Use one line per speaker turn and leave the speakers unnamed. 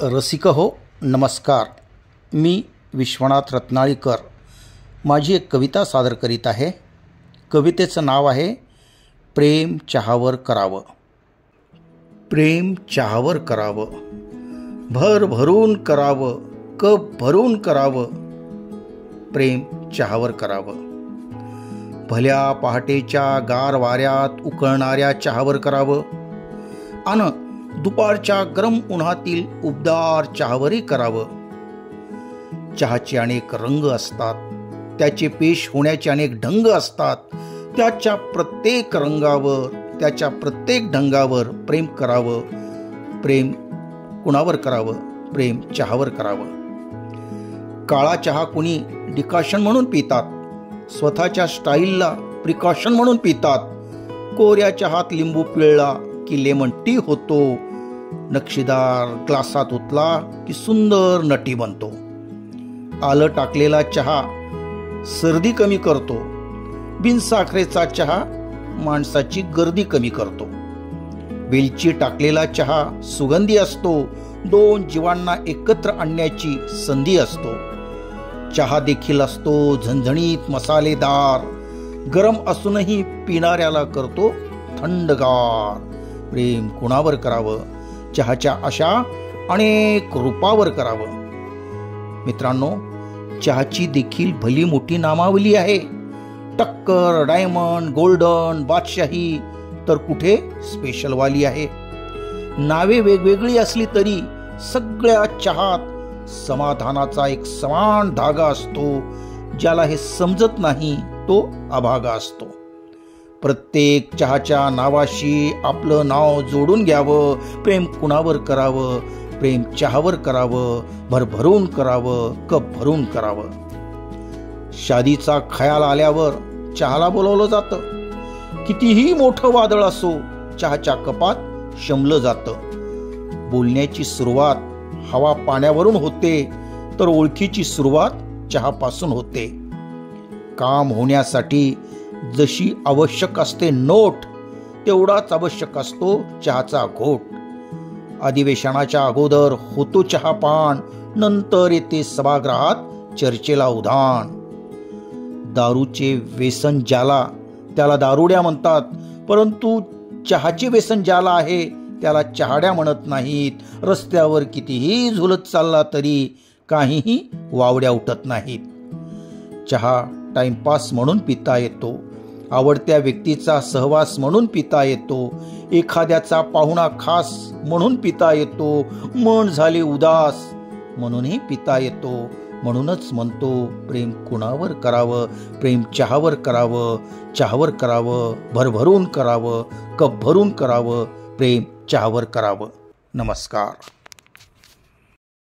रसिक हो नमस्कार. मी विश्वनाथ रत्नाळीकर माझी एक कविता सादर करीत आहे. कवितेचं नाव आहे प्रेम चहावर करावं. प्रेम चहावर करावं, भरभरून करावं, कप भरून करावं. प्रेम चहावर करावं, भल्या पहाटेच्या गार वाऱ्यात उकळणाऱ्या चहावर करावं. अन दुपारच्या गरम उन्हातील उबदार चहावरही करावं. चहाचे अनेक रंग असतात, त्याचे पेश होण्याचे अनेक ढंग असतात. त्याच्या प्रत्येक रंगावर, त्याच्या प्रत्येक ढंगावर प्रेम करावं. प्रेम कुणावर करावं? प्रेम चहावर करावं. काळा चहा कुणी डिकॉशन म्हणून पितात, स्वतःच्या स्टाईलला प्रिकॉशन म्हणून पितात. कोऱ्या चहात लिंबू पिळला की लेमन टी होतो. नक्षीदार ग्लासात ओतला की सुंदर नटी बनतो. आलं टाकलेला चहा सर्दी कमी करतो. बिनसाखरेचा चहा माणसाची गर्दी कमी करतो. वेलची टाकलेला चहा सुगंधी असतो. दोन जीवांना एकत्र आणण्याची संधी असतो. चहा देखील असतो झणझणीत मसालेदार, गरम असूनही पिणाऱ्याला करतो थंडगार. प्रेम कुणावर करावं? चहाच्या अशा अनेक रूपावर करावं. मित्रांनो, चहाची देखील भली मोठी नामावली आहे. टक्कर, डायमंड, गोल्डन, बादशाही, तर कुठे स्पेशलवाली आहे. नावे वेगवेगळी असली तरी सगळ्या चहात समाधानाचा एक समान धागा असतो. ज्याला हे समजत नाही तो अभागा असतो. प्रत्येक चहाच्या नावाशी आपलं नाव जोडून घ्यावं. प्रेम कुणावर करावं? प्रेम चहावर करावं, भरभरून करावं, कप भरून करावं. शादीचा खयाल आल्यावर चहाला बोलवलं जातं. कितीही मोठं वादळ असो, चहाच्या कपात शमलं जातं. बोलण्याची सुरुवात हवा पाण्यावरून होते, तर ओळखीची सुरुवात चहापासून होते. काम होण्यासाठी जशी आवश्यक असते नोट, तेवढाच आवश्यक असतो चहाचा घोट. अधिवेशनाच्या अगोदर होतो चहापान, नंतर येते सभागृहात चर्चेला उधाण. दारूचे व्यसन ज्याला त्याला दारुड्या म्हणतात, परंतु चहाचे व्यसन ज्याला आहे त्याला चहाड्या म्हणत नाहीत. रस्त्यावर कितीही झुलत चालला तरी काहीही वावड्या उठत नाहीत. चहा टाइमपास म्हणून पिता येतो. आवडत्या व्यक्तीचा सहवास म्हणून पिता येतो. एखाद्याचा पाहुणा खास म्हणून पिता येतो. मन झाले उदास म्हणूनही पिता येतो. म्हणूनच म्हणतो प्रेम कुणावर करावं? प्रेम चहावर करावं. चहावर करावं, भरभरून करावं, कप भरून करावं. प्रेम चहावर करावं. नमस्कार.